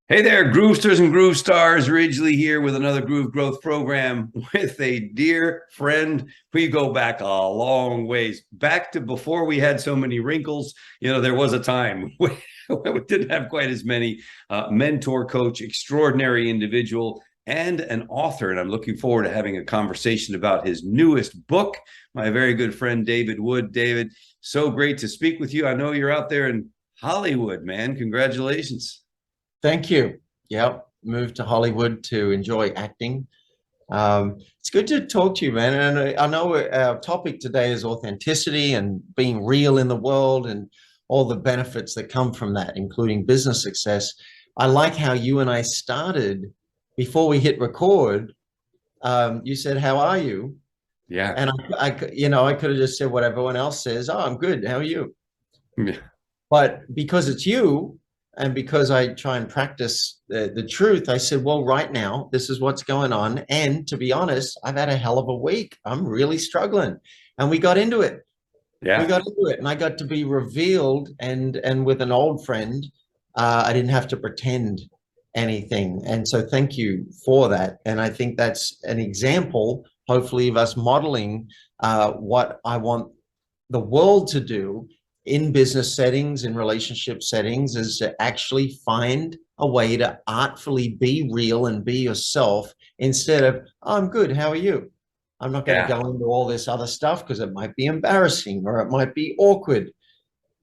Hey there, Groovesters and Groove Stars. Ridgely here with another Groove Growth program with a dear friend. We go back a long ways, back to before we had so many wrinkles. There was a time when we didn't have quite as many. Mentor, coach, extraordinary individual, and an author. And I'm looking forward to having a conversation about his newest book. My very good friend, David Wood. David, so great to speak with you. I know you're out there in Hollywood, man. Congratulations. Thank you. Yep. Moved to Hollywood to enjoy acting. It's good to talk to you, man. And I know our topic today is authenticity and being real in the world and all the benefits that come from that, including business success. I like how you and I started before we hit record. You said, "How are you?" Yeah. And I could have just said what everyone else says. "Oh, I'm good. How are you?" Yeah. But because it's you, and because I try and practice the truth, I said, well, right now, this is what's going on. And to be honest, I've had a hell of a week. I'm really struggling. And we got into it. We Yeah. got into it. And I got to be revealed. And with an old friend, I didn't have to pretend anything. And so thank you for that. And I think that's an example, hopefully, of us modeling what I want the world to do in business settings, in relationship settings, is to actually find a way to artfully be real and be yourself instead of, oh, I'm good, how are you? I'm not going to Yeah. go into all this other stuff because it might be embarrassing or it might be awkward.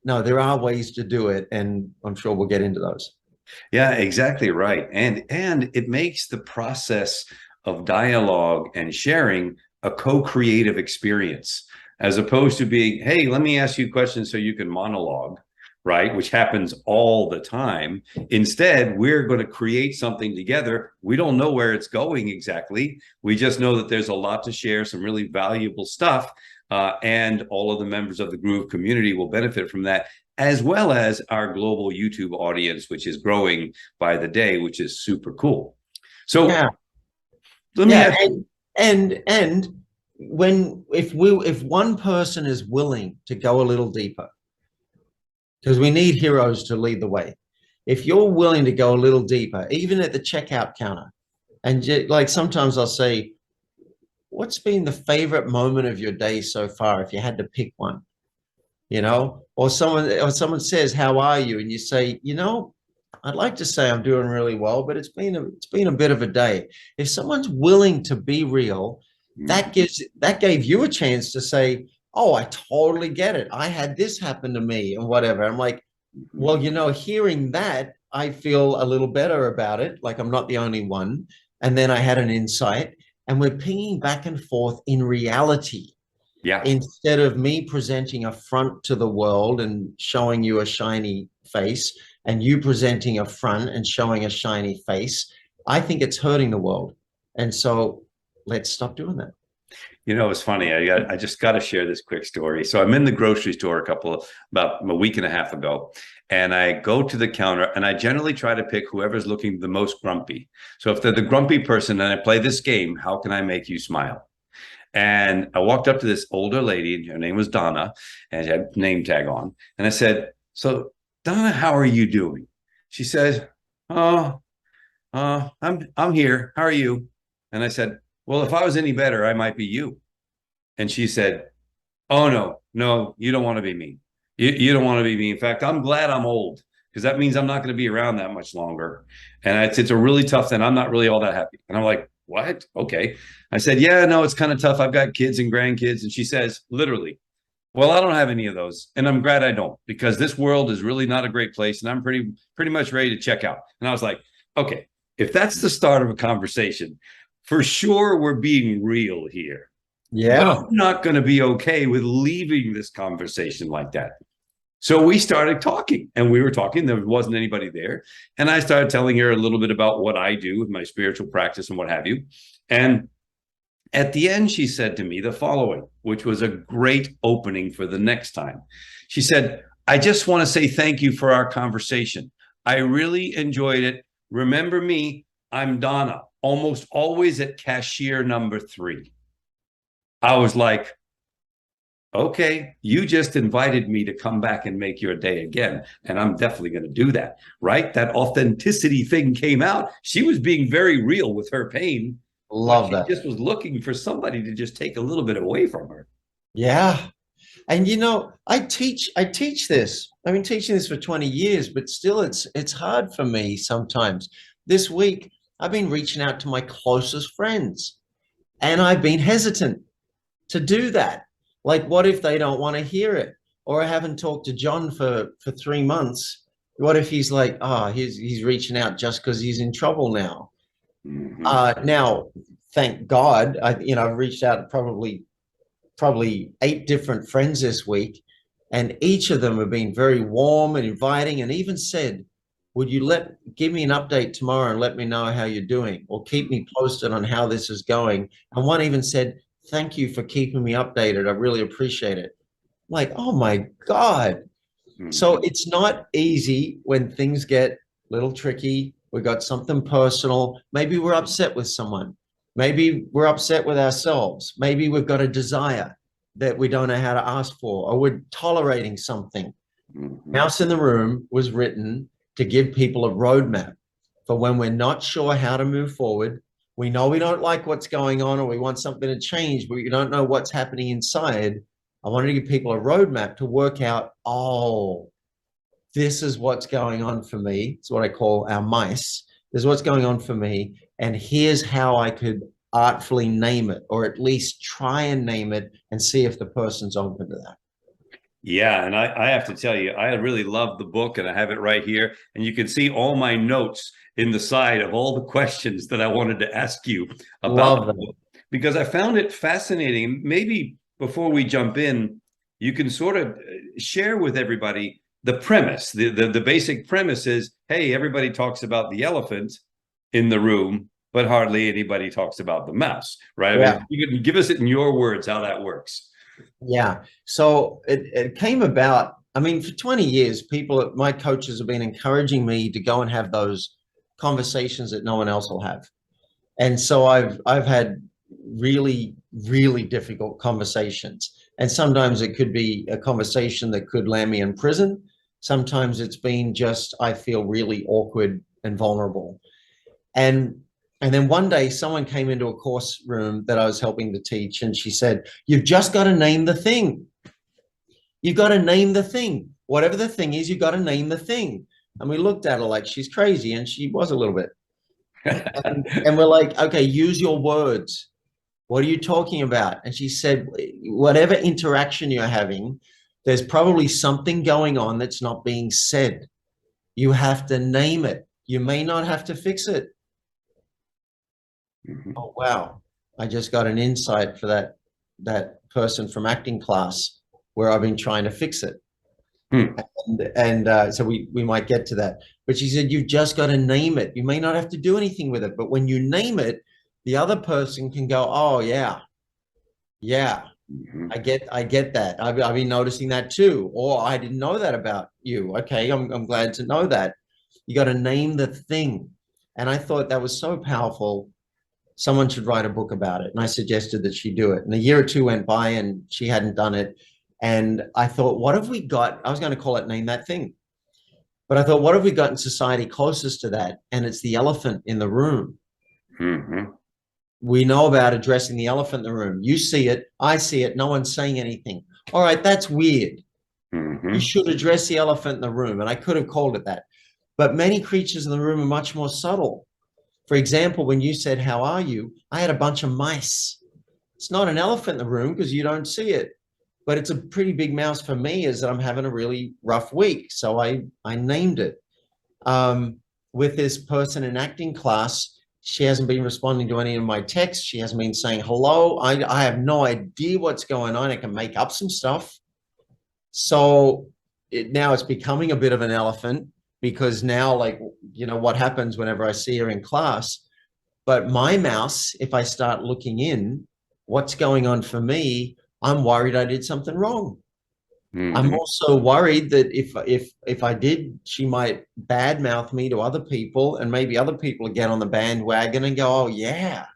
No, there are ways to do it, and I'm sure we'll get into those. Yeah, exactly right. And it makes the process of dialogue and sharing a co-creative experience as opposed to being, hey, let me ask you questions so you can monologue, right? Which happens all the time. Instead, we're going to create something together. We don't know where it's going exactly. We just know that there's a lot to share, some really valuable stuff. And all of the members of the Groove community will benefit from that, as well as our global YouTube audience, which is growing by the day, which is super cool. Yeah, So let me yeah, ask you. and when if one person is willing to go a little deeper, because we need heroes to lead the way. If you're willing to go a little deeper, even at the checkout counter, and like sometimes I'll say, what's been the favorite moment of your day so far if you had to pick one? Or someone says, how are you? And you say, I'd like to say I'm doing really well, but it's been a bit of a day. If someone's willing to be real, that gave you a chance to say, oh, I totally get it. I had this happen to me and whatever. I'm like, well, hearing that, I feel a little better about it. Like I'm not the only one. And then I had an insight, and we're pinging back and forth in reality Yeah. instead of me presenting a front to the world and showing you a shiny face and you presenting a front and showing a shiny face. I think it's hurting the world. And so let's stop doing that. It's funny. I just got to share this quick story. So I'm in the grocery store about a week and a half ago, and I go to the counter, and I generally try to pick whoever's looking the most grumpy. So if they're the grumpy person, and I play this game, how can I make you smile? And I walked up to this older lady, and her name was Donna, and she had a name tag on. And I said, "So, Donna, how are you doing?" She says, "Oh, I'm here. How are you?" And I said, "Well, if I was any better, I might be you." And she said, "Oh no, no, you don't want to be me. You don't want to be me. In fact, I'm glad I'm old because that means I'm not going to be around that much longer." And it's a really tough thing. I'm not really all that happy. And I'm like, "What? Okay." I said, "Yeah, no, it's kind of tough. I've got kids and grandkids." And she says, literally, "Well, I don't have any of those, and I'm glad I don't, because this world is really not a great place, and I'm pretty much ready to check out." And I was like, "Okay, if that's the start of a conversation, for sure we're being real here. But Yeah. I'm not going to be okay with leaving this conversation like that." So we started talking, and we were talking. There wasn't anybody there. And I started telling her a little bit about what I do with my spiritual practice and what have you. And at the end, she said to me the following, which was a great opening for the next time. She said, "I just want to say thank you for our conversation. I really enjoyed it. Remember me, I'm Donna, almost always at cashier number 3." I was like, Okay, you just invited me to come back and make your day again. And I'm definitely going to do that, right? That authenticity thing came out. She was being very real with her pain, but Love she that. just was looking for somebody to just take a little bit away from her. Yeah. And I teach this. I've been teaching this for 20 years, but still it's hard for me sometimes. This week, I've been reaching out to my closest friends, and I've been hesitant to do that. Like, what if they don't want to hear it? Or I haven't talked to John for 3 months. What if he's like, oh, he's reaching out just because he's in trouble now? Mhm. Now, thank God, I've reached out to probably 8 different friends this week, and each of them have been very warm and inviting, and even said, "Would you give me an update tomorrow and let me know how you're doing, or keep me posted on how this is going?" And one even said, "Thank you for keeping me updated. I really appreciate it." Like, oh my God. So Mhm. it's not easy when things get a little tricky. We got something personal. Maybe we're upset with someone. Maybe we're upset with ourselves. Maybe we've got a desire that we don't know how to ask for, or we're tolerating something. Mhm. House in the Room was written to give people a roadmap for when we're not sure how to move forward. We know we don't like what's going on, or we want something to change, but we don't know what's happening inside. I wanted to give people a roadmap to work out, oh, this is what's going on for me. It's what I call our mice. This is what's going on for me. And here's how I could artfully name it, or at least try and name it and see if the person's open to that. Yeah, and I have to tell you, I really love the book and I have it right here. And you can see all my notes in the side of all the questions that I wanted to ask you about Love the that. book because I found it fascinating. Maybe before we jump in, you can sort of share with everybody the premise. The basic premise is, hey, everybody talks about the elephant in the room, but hardly anybody talks about the mouse, right? I Yeah. mean, you can give us it in your words how that works. Yeah. So it came about. I mean, for 20 years, my coaches have been encouraging me to go and have those conversations that no one else will have. And so I've had really, really difficult conversations. And sometimes it could be a conversation that could land me in prison. Sometimes it's been just, I feel really awkward and vulnerable. And and then one day someone came into a course room that I was helping to teach, and she said, "You've just got to name the thing. You've got to name the thing. Whatever the thing is, you've got to name the thing." And we looked at her like she's crazy, and she was a little bit. And we're like, okay, use your words. What are you talking about? And she said, whatever interaction you're having, there's probably something going on that's not being said. You have to name it. You may not have to fix it. Mhm. Oh, wow. I just got an insight for that person from acting class where I've been trying to fix it. Hmm. And so we might get to that. But she said, you've just got to name it. You may not have to do anything with it, but when you name it, the other person can go, oh yeah, yeah, Mhm. I get that. I've been noticing that too. Or I didn't know that about you. Okay, I'm glad to know that. You got to name the thing. And I thought that was so powerful. Someone should write a book about it. And I suggested that she do it. And a year or two went by and she hadn't done it. And I thought, what have we got? I was going to call it Name That Thing. But I thought, what have we got in society closest to that? And it's the elephant in the room. Mhm. We know about addressing the elephant in the room. You see it, I see it, no one's saying anything. All right, that's weird. You Mhm. should address the elephant in the room. And I could have called it that. But many creatures in the room are much more subtle. For example, when you said, how are you? I had a bunch of mice. It's not an elephant in the room because you don't see it, but it's a pretty big mouse for me is that I'm having a really rough week. So I named it. Um, with this person in acting class, she hasn't been responding to any of my texts. She hasn't been saying hello. I have no idea what's going on. I can make up some stuff. So now it's becoming a bit of an elephant because now, like, what happens whenever I see her in class? But my mouse, if I start looking in, what's going on for me? I'm worried I did something wrong. I'm Mhm. also worried that if I did, she might badmouth me to other people, and maybe other people get on the bandwagon and go, "Oh yeah."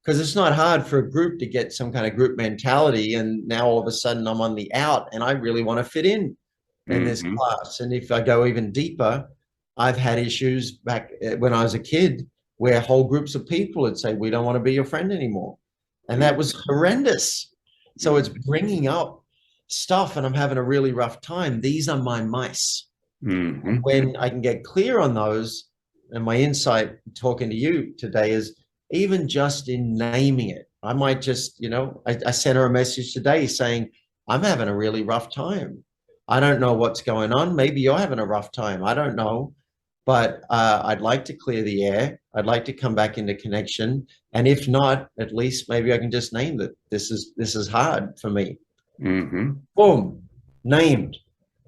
because it's not hard for a group to get some kind of group mentality. And now all of a sudden I'm on the out and I really want to fit in this Hmm. class. And if I go even deeper, I've had issues back when I was a kid where whole groups of people would say, we don't want to be your friend anymore. And that was horrendous. So it's bringing up stuff and I'm having a really rough time. These are my mice. And Hmm. when I can get clear on those, and my insight talking to you today is even just in naming it, I might just, I sent her a message today saying, I'm having a really rough time. I don't know what's going on. Maybe you're having a rough time. I don't know. But I'd like to clear the air. I'd like to come back into connection. And if not, at least maybe I can just name that this is hard for me. Hmm. Boom, named.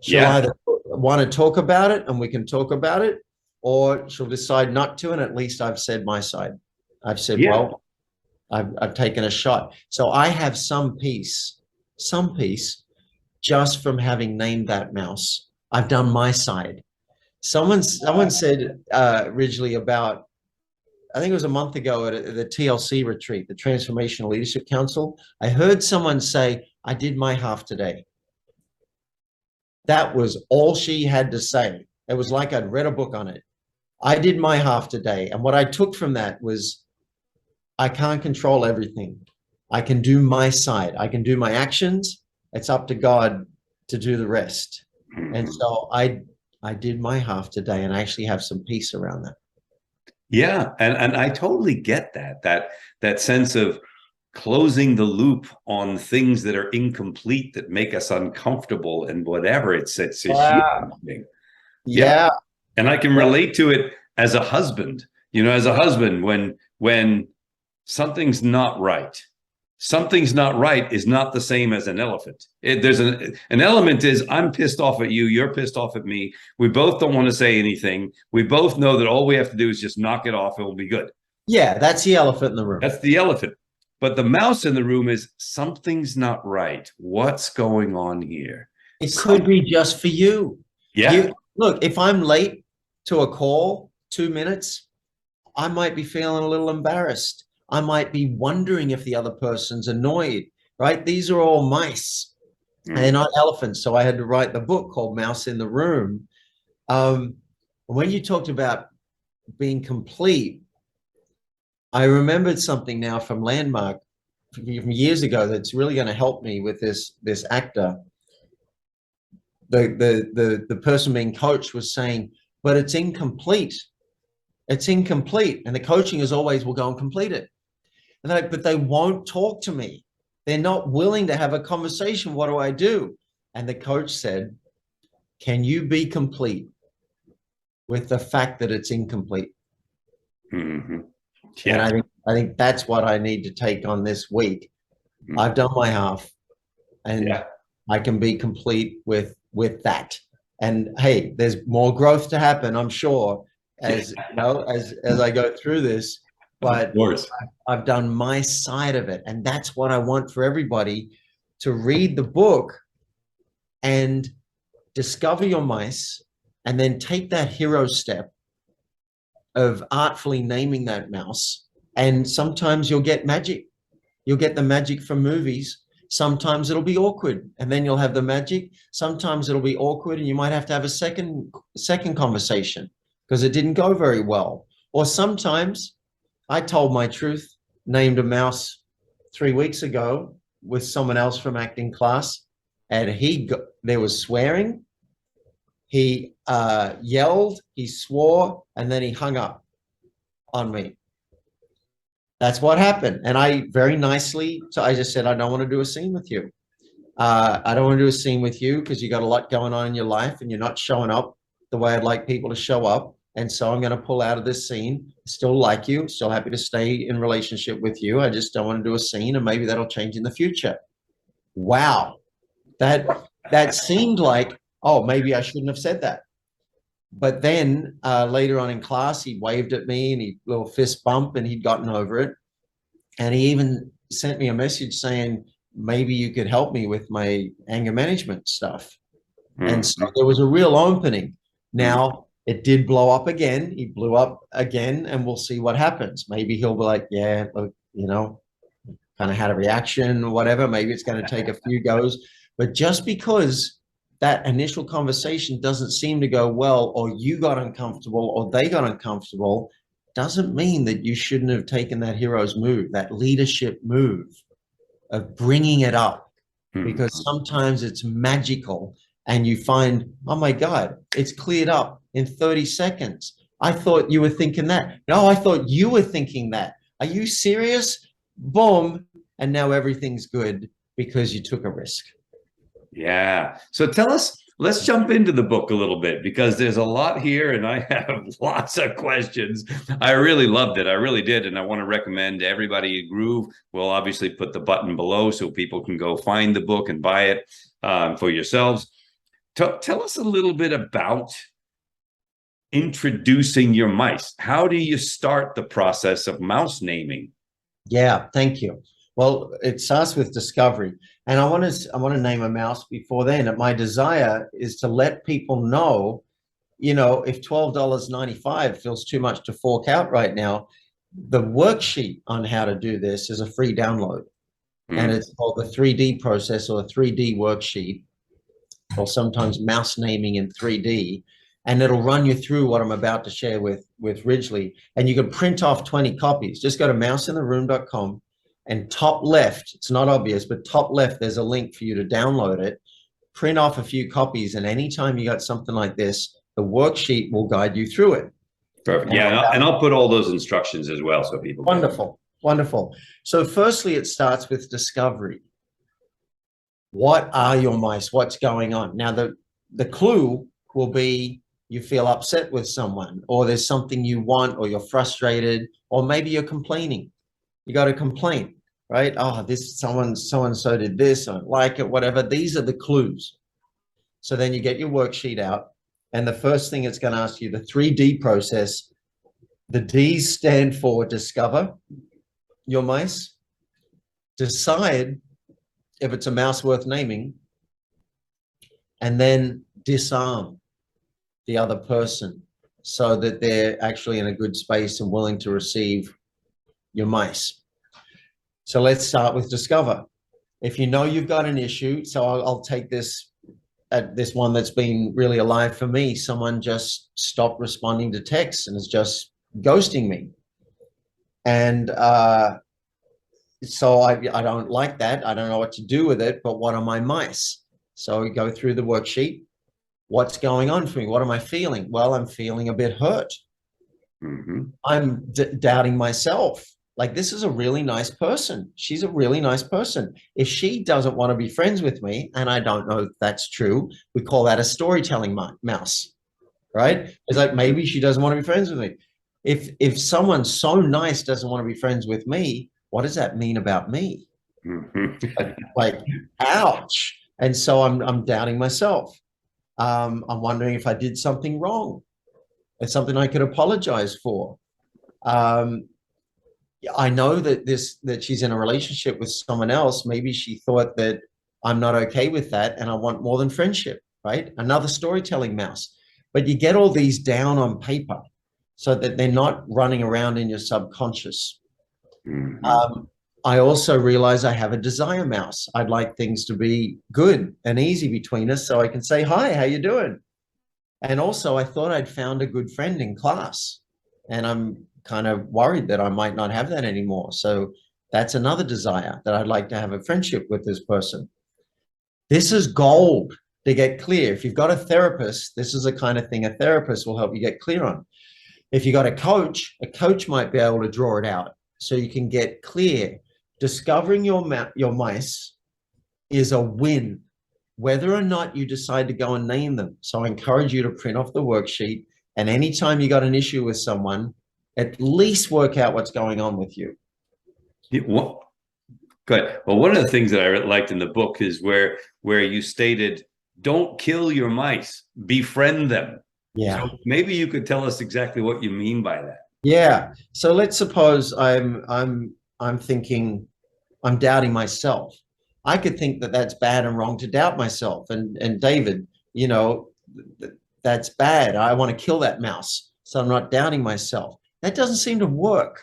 She'll Yeah. either want to talk about it and we can talk about it, or she'll decide not to. And at least I've said my side. I've said, Yeah. well, I've taken a shot. So I have some peace just from having named that mouse. I've done my side. Someone said originally about, I think it was a month ago at the TLC retreat, the Transformational Leadership Council. I heard someone say, I did my half today. That was all she had to say. It was like I'd read a book on it. I did my half today. And what I took from that was I can't control everything. I can do my side. I can do my actions. It's up to God to do the rest. And Hmm. so I did my half today and I actually have some peace around that. Yeah, and I totally get that sense of closing the loop on things that are incomplete that make us uncomfortable and whatever. It's a huge Yeah. thing. Yeah, Yeah. and I can relate to it as a husband. As a husband, when something's not right, something's not right is not the same as an elephant. There's an element is I'm pissed off at you, you're pissed off at me. We both don't want to say anything. We both know that all we have to do is just knock it off. It will be good. Yeah. That's the elephant in the room. That's the elephant. But the mouse in the room is something's not right. What's going on here? It could Some, be just for you. yeah. You look, if I'm late to a call, 2 minutes, I might be feeling a little embarrassed. I might be wondering if the other person's annoyed, right? These are all mice and they're Mm, not elephants. So I had to write the book called Mouse in the Room. Um, when you talked about being complete, I remembered something now from Landmark from years ago that's really going to help me with this actor. The person being coached was saying, but it's incomplete. It's incomplete. And the coaching is always, we'll go and complete it. And they're like, but they won't talk to me. They're not willing to have a conversation. What do I do? And the coach said, can you be complete with the fact that it's incomplete? hmm. And Yeah. I think that's what I need to take on this week. Mm, I've done my half and yeah. I can be complete with that. And hey, there's more growth to happen, I'm sure, as as I go through this. Of But course. I've done my side of it. And that's what I want for everybody to read the book and discover your mice and then take that hero step of artfully naming that mouse. And sometimes you'll get magic. You'll get the magic from movies. Sometimes it'll be awkward and then you'll have the magic. Sometimes it'll be awkward and you might have to have a second conversation because it didn't go very well. Or sometimes I told my truth, named a mouse 3 weeks ago with someone else from acting class, and there was swearing. He yelled, he swore, and then he hung up on me. That's what happened. And I very nicely, so I just said, I don't want to do a scene with you. I don't want to do a scene with you because you got a lot going on in your life and you're not showing up the way I'd like people to show up. And so I'm going to pull out of this scene. Still like you, still happy to stay in relationship with you. I just don't want to do a scene and maybe that'll change in the future. Wow. That seemed like, oh, maybe I shouldn't have said that. But then later on in class, he waved at me and he little fist bump and he'd gotten over it. And he even sent me a message saying, maybe you could help me with my anger management stuff. And so Mhm. there was a real opening. Mhm. Now it did blow up again. He blew up again and we'll see what happens. Maybe he'll be like, yeah, look, you know, kind of had a reaction or whatever. Maybe it's going to take a few goes. But just because that initial conversation doesn't seem to go well, or you got uncomfortable, or they got uncomfortable, doesn't mean that you shouldn't have taken that hero's move, that leadership move of bringing it up, because sometimes it's magical and you find, oh my God, it's cleared up in 30 seconds. I thought you were thinking that. No, I thought you were thinking that. Are you serious? Boom. And now everything's good because you took a risk. Yeah. So tell us, let's jump into the book a little bit because there's a lot here and I have lots of questions. I really loved it. I really did. And I want to recommend to everybody Groove. We'll obviously put the button below so people can go find the book and buy it for yourselves. Tell us a little bit about introducing your mice. How do you start the process of mouse naming? Yeah, thank you. Well, it starts with discovery. And I want to name a mouse before then. My desire is to let people know, if $12.95 feels too much to fork out right now, the worksheet on how to do this is a free download. And it's called the 3D process, or a 3D worksheet, or sometimes mouse naming in 3D. And it'll run you through what I'm about to share with Ridgely. And you can print off 20 copies. Just go to mouseintheroom.com, and top left, it's not obvious, but top left, there's a link for you to download it, print off a few copies. And anytime you got something like this, the worksheet will guide you through it. Perfect. Yeah, and I'll put all those instructions as well so people can. Wonderful, wonderful. So firstly, it starts with discovery. What are your mice? What's going on? Now, the clue will be you feel upset with someone, or there's something you want, or you're frustrated, or maybe you're complaining. You got a complaint, right? Oh, this so-and-so did this, I don't like it, whatever. These are the clues. So then you get your worksheet out, and the first thing it's going to ask you, the 3D process. The D's stand for discover your mice, decide if it's a mouse worth naming, and then disarm the other person so that they're actually in a good space and willing to receive your mice. So let's start with discover. If you know you've got an issue, so I'll take this one that's been really alive for me. Someone just stopped responding to texts and is just ghosting me. And so I don't like that. I don't know what to do with it, but what are my mice? So we go through the worksheet. What's going on for me? What am I feeling? Well, I'm feeling a bit hurt. I'm doubting myself. Like, this is a really nice person. She's a really nice person. If she doesn't want to be friends with me, and I don't know if that's true, we call that a storytelling mouse, right? It's like, maybe she doesn't want to be friends with me. If someone so nice doesn't want to be friends with me, what does that mean about me? Like, ouch. And so I'm doubting myself. I'm wondering if I did something wrong. It's something I could apologize for. I know that she's in a relationship with someone else. Maybe she thought that I'm not okay with that, and I want more than friendship, right? Another storytelling mouse. But you get all these down on paper so that they're not running around in your subconscious. I also realize I have a desire mouse. I'd like things to be good and easy between us so I can say, hi, how you doing? And also, I thought I'd found a good friend in class, and I'm kind of worried that I might not have that anymore. So that's another desire, that I'd like to have a friendship with this person. This is gold to get clear. If you've got a therapist, this is the kind of thing a therapist will help you get clear on. If you got a coach might be able to draw it out so you can get clear. Discovering your mice is a win, whether or not you decide to go and name them. So I encourage you to print off the worksheet, and anytime you got an issue with someone, at least work out what's going on with you. Well, good. Well, one of the things that I liked in the book is where you stated, don't kill your mice, befriend them. Yeah. So maybe you could tell us exactly what you mean by that. Yeah. So let's suppose I'm thinking, I'm doubting myself. I could think that that's bad and wrong to doubt myself. And David, that's bad. I want to kill that mouse. So I'm not doubting myself. That doesn't seem to work.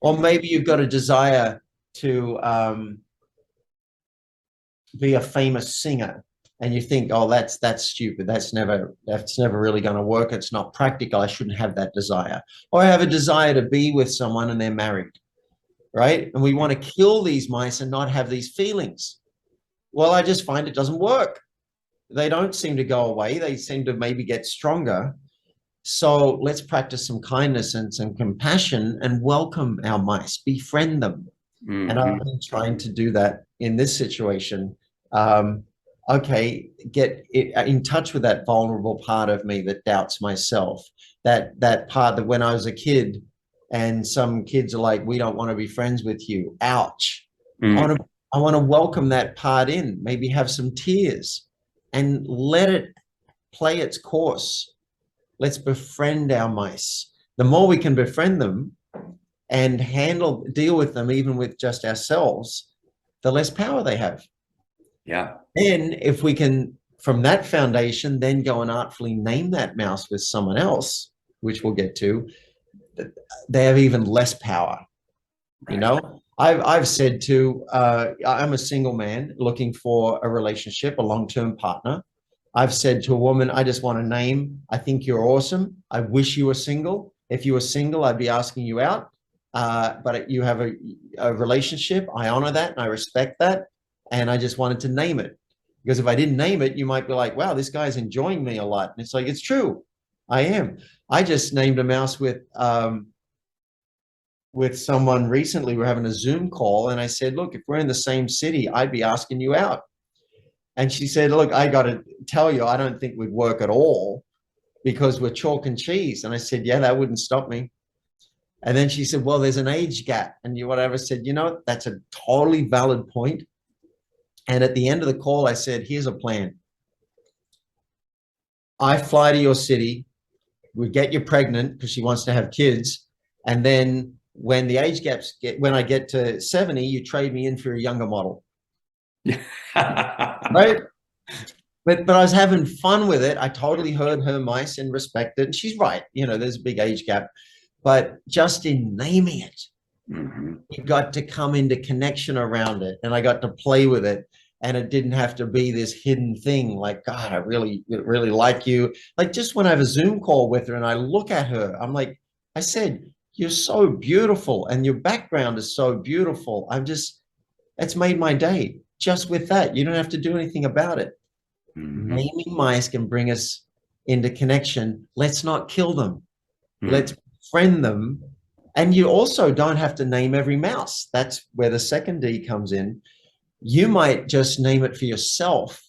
Or maybe you've got a desire to be a famous singer, and you think, oh, that's stupid. That's never really going to work. It's not practical. I shouldn't have that desire. Or I have a desire to be with someone and they're married, right? And we want to kill these mice and not have these feelings. Well, I just find it doesn't work. They don't seem to go away. They seem to maybe get stronger. So let's practice some kindness and some compassion and welcome our mice, befriend them. Mm-hmm. And I've been trying to do that in this situation. Okay, get in touch with that vulnerable part of me that doubts myself. That part that when I was a kid, and some kids are like, "We don't want to be friends with you." Ouch. Mm-hmm. I want to welcome that part in. Maybe have some tears, and let it play its course. Let's befriend our mice. The more we can befriend them and deal with them, even with just ourselves, the less power they have. Yeah. And if we can, from that foundation, then go and artfully name that mouse with someone else, which we'll get to, they have even less power. Right. You know, I've said to, I'm a single man looking for a relationship, a long-term partner. I've said to a woman, I just want a name. I think you're awesome. I wish you were single. If you were single, I'd be asking you out. But you have a relationship. I honor that and I respect that. And I just wanted to name it. Because if I didn't name it, you might be like, wow, this guy's enjoying me a lot. And it's like, it's true. I am. I just named a mouse with someone recently. We're having a Zoom call. And I said, look, if we're in the same city, I'd be asking you out. And she said, look, I got to tell you, I don't think we'd work at all because we're chalk and cheese. And I said, yeah, that wouldn't stop me. And then she said, well, there's an age gap. And whatever said, you know, that's a totally valid point. And at the end of the call, I said, here's a plan. I fly to your city. We get you pregnant because she wants to have kids. And then when the age gaps when I get to 70, you trade me in for a younger model. Right? But I was having fun with it. I totally heard her mice and respected. And she's right. You know, there's a big age gap. But just in naming it, you got to come into connection around it. And I got to play with it. And it didn't have to be this hidden thing like, God, I really like you. Like just when I have a Zoom call with her and I look at her, I'm like, I said, you're so beautiful and your background is so beautiful. It's made my day just with that. You don't have to do anything about it. Naming mice can bring us into connection. Let's not kill them. Let's befriend them. And you also don't have to name every mouse. That's where the second D comes in. You might just name it for yourself,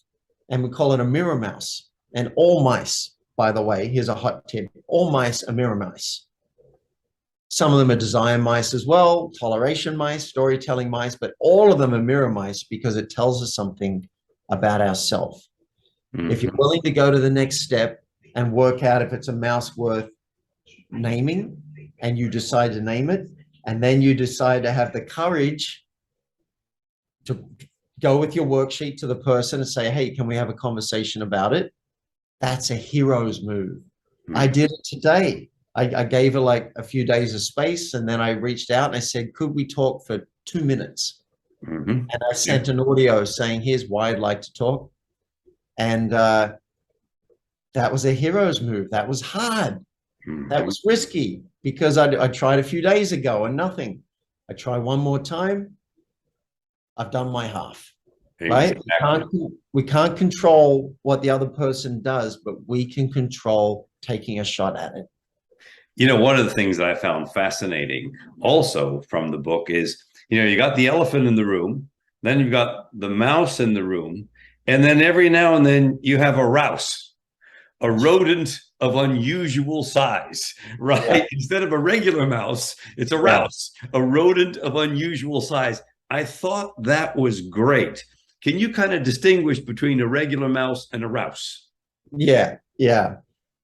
and we call it a mirror mouse. And all mice, by the way, here's a hot tip, all mice are mirror mice. Some of them are design mice as well, toleration mice, storytelling mice, but all of them are mirror mice because it tells us something about ourselves. If you're willing to go to the next step and work out if it's a mouse worth naming, and you decide to name it, and then you decide to have the courage to go with your worksheet to the person and say, hey, can we have a conversation about it? That's a hero's move. I did it today. I gave her like a few days of space, and then I reached out and I said, could we talk for 2 minutes? And I sent an audio saying, here's why I'd like to talk. And that was a hero's move. That was hard. That was risky because I tried a few days ago and nothing. I try one more time. I've done my half, right? We can't control what the other person does, but we can control taking a shot at it. You know, one of the things that I found fascinating also from the book is, you know, you got the elephant in the room, then you've got the mouse in the room, and then every now and then you have a rouse, a rodent of unusual size, right? Yeah. Instead of a regular mouse, it's a rouse, a rodent of unusual size. I thought that was great. Can you kind of distinguish between a regular mouse and a rouse? Yeah.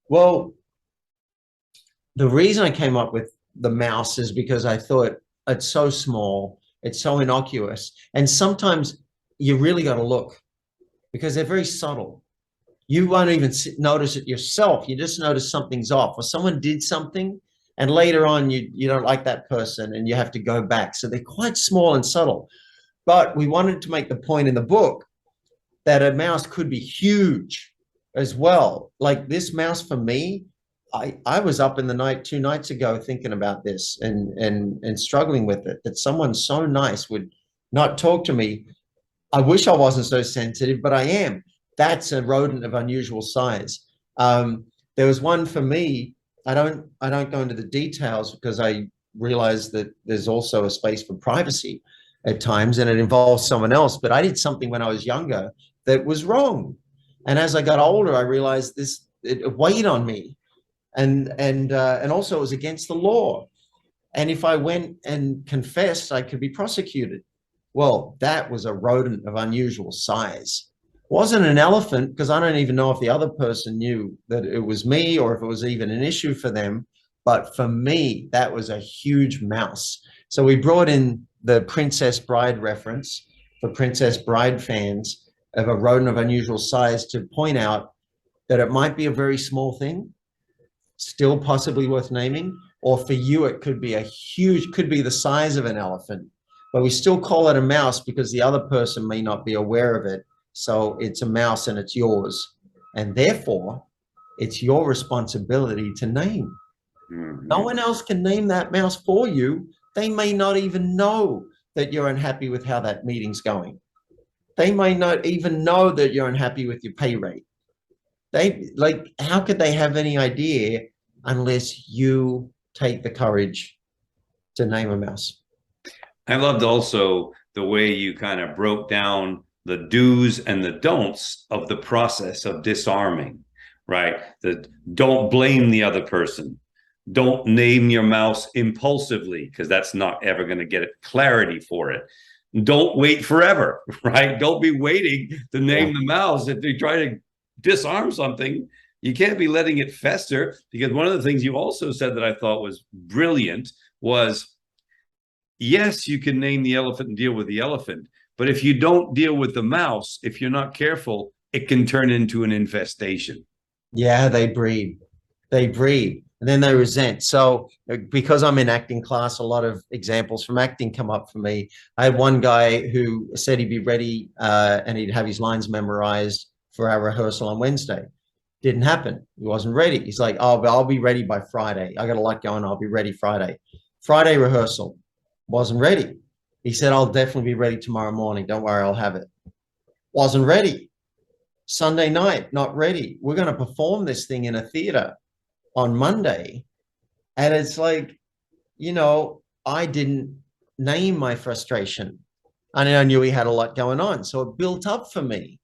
Well, the reason I came up with the mouse is because I thought it's so small, it's so innocuous. And sometimes you really got to look because they're very subtle. You won't even notice it yourself. You just notice something's off or someone did something And later on, you don't like that person and you have to go back. So they're quite small and subtle. But we wanted to make the point in the book that a mouse could be huge as well. Like this mouse for me, I was up in the night 2 nights ago thinking about this and struggling with it, that someone so nice would not talk to me. I wish I wasn't so sensitive, but I am. That's a rodent of unusual size. There was one for me. I don't go into the details because I realize that there's also a space for privacy at times, and it involves someone else. But I did something when I was younger that was wrong, and as I got older, I realized it weighed on me, and also it was against the law. And if I went and confessed, I could be prosecuted. Well, that was a rodent of unusual size. Wasn't an elephant, because I don't even know if the other person knew that it was me or if it was even an issue for them. But for me, that was a huge mouse. So we brought in the Princess Bride reference for Princess Bride fans of a rodent of unusual size to point out that it might be a very small thing, still possibly worth naming, or for you, it could be a huge, could be the size of an elephant, but we still call it a mouse because the other person may not be aware of it. So it's a mouse and it's yours. And therefore, it's your responsibility to name. No one else can name that mouse for you. They may not even know that you're unhappy with how that meeting's going. They may not even know that you're unhappy with your pay rate. They like, how could they have any idea unless you take the courage to name a mouse? I loved also the way you kind of broke down the do's and the don'ts of the process of disarming, right? The don't blame the other person. Don't name your mouse impulsively, because that's not ever going to get clarity for it. Don't wait forever, right? Don't be waiting to name the mouse. If you try to disarm something, you can't be letting it fester, because one of the things you also said that I thought was brilliant was, yes, you can name the elephant and deal with the elephant, but if you don't deal with the mouse, if you're not careful, it can turn into an infestation. Yeah, they breed. They breed. And then they resent. So because I'm in acting class, a lot of examples from acting come up for me. I had one guy who said he'd be ready and he'd have his lines memorized for our rehearsal on Wednesday. Didn't happen. He wasn't ready. He's like, oh, but I'll be ready by Friday. I got a lot going. I'll be ready Friday. Friday rehearsal. Wasn't ready. He said, I'll definitely be ready tomorrow morning. Don't worry, I'll have it. Wasn't ready. Sunday night, not ready. We're going to perform this thing in a theater on Monday. And it's like, I didn't name my frustration. I knew he had a lot going on. So it built up for me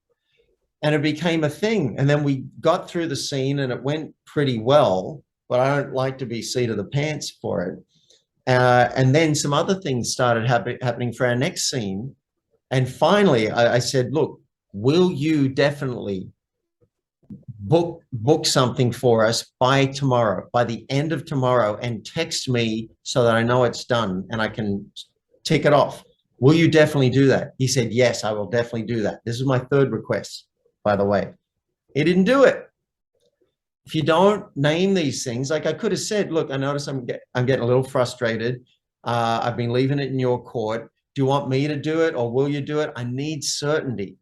and it became a thing. And then we got through the scene and it went pretty well, but I don't like to be seat of the pants for it. And then some other things started happening for our next scene. And finally, I said, look, will you definitely book something for us by tomorrow, by the end of tomorrow, and text me so that I know it's done and I can tick it off? Will you definitely do that? He said, yes, I will definitely do that. This is my third request, by the way. He didn't do it. If you don't name these things, like I could have said, look, I notice I'm getting a little frustrated. I've been leaving it in your court. Do you want me to do it or will you do it? I need certainty.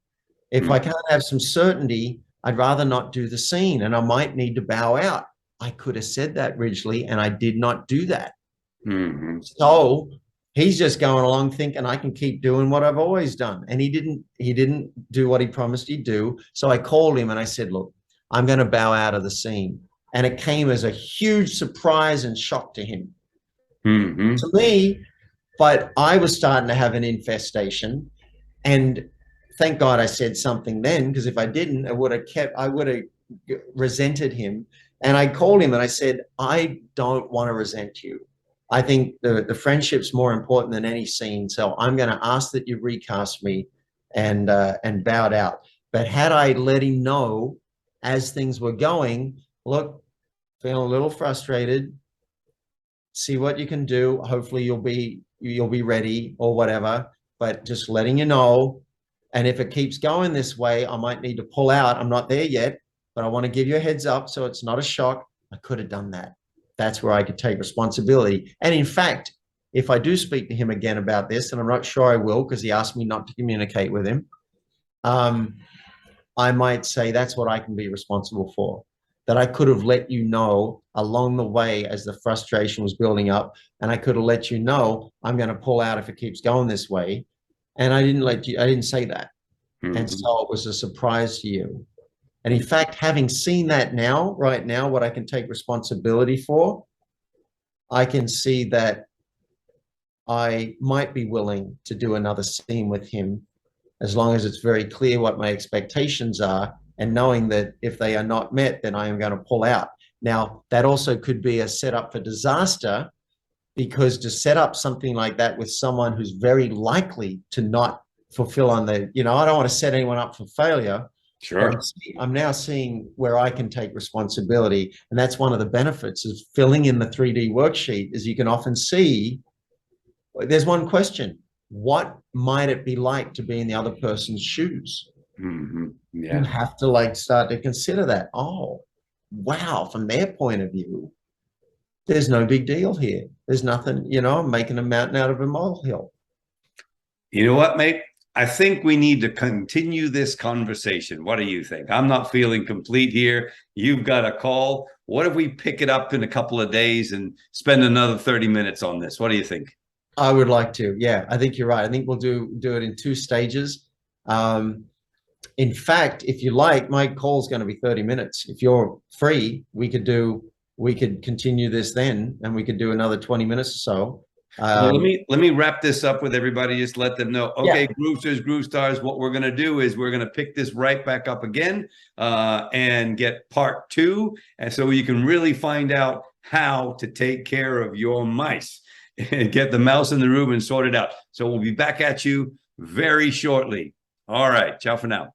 If I can't have some certainty, I'd rather not do the scene and I might need to bow out. I could have said that, Ridgely, and I did not do that. So he's just going along thinking I can keep doing what I've always done. And he didn't do what he promised he'd do. So I called him and I said, look, I'm going to bow out of the scene. And it came as a huge surprise and shock to him. To me, but I was starting to have an infestation. And thank God I said something then, because if I didn't, I would have resented him. And I called him and I said, I don't want to resent you. I think the friendship's more important than any scene. So I'm going to ask that you recast me and bowed out. But had I let him know as things were going, look, feeling a little frustrated, see what you can do. Hopefully you'll be ready or whatever, but just letting you know. And if it keeps going this way, I might need to pull out. I'm not there yet, but I want to give you a heads up so it's not a shock. I could have done that. that's where I could take responsibility. And in fact, if I do speak to him again about this, and I'm not sure I will because he asked me not to communicate with him, I might say that's what I can be responsible for. That I could have let you know along the way as the frustration was building up, and I could have let you know I'm going to pull out if it keeps going this way. And I didn't say that. And Mhm. so it was a surprise to you. And in fact, having seen that now, right now, what I can take responsibility for, I can see that I might be willing to do another scene with him as long as it's very clear what my expectations are and knowing that if they are not met, then I am going to pull out. Now, that also could be a setup for disaster because to set up something like that with someone who's very likely to not fulfill on the, I don't want to set anyone up for failure, but Sure. I'm now seeing where I can take responsibility. And that's one of the benefits of filling in the 3D worksheet is you can often see there's one question. What might it be like to be in the other person's shoes? You Yeah. have to like start to consider that. Oh, wow, from their point of view, there's no big deal here. There's nothing, I'm making a mountain out of a molehill. You know what, mate? I think we need to continue this conversation. What do you think? I'm not feeling complete here. You've got a call. What if we pick it up in a couple of days and spend another 30 minutes on this? What do you think? I would like to. Yeah, I think you're right. I think we'll do it in two stages. Um, in fact, if you like, my call is going to be 30 minutes. If you're free, we could continue this then, and we could do another 20 minutes or so. Well, let me wrap this up with everybody. Just let them know. Okay, Yeah, Groovesters, Groove Stars. What we're gonna do is we're gonna pick this right back up again and get part two, and so you can really find out how to take care of your mice and get the mouse in the room and sort it out. So we'll be back at you very shortly. All right, ciao for now.